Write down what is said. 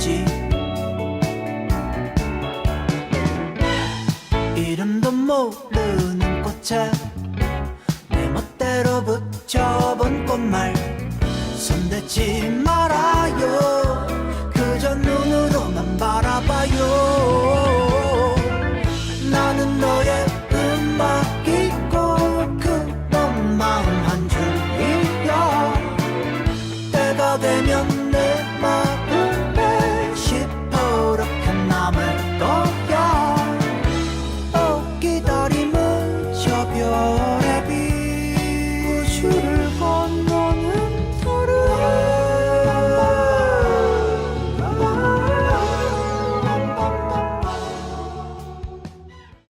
있지. 이름도 모르는 꽃에 내 멋대로 붙여본 꽃말, 손대지 말아요. 그저 눈으로만 바라봐요.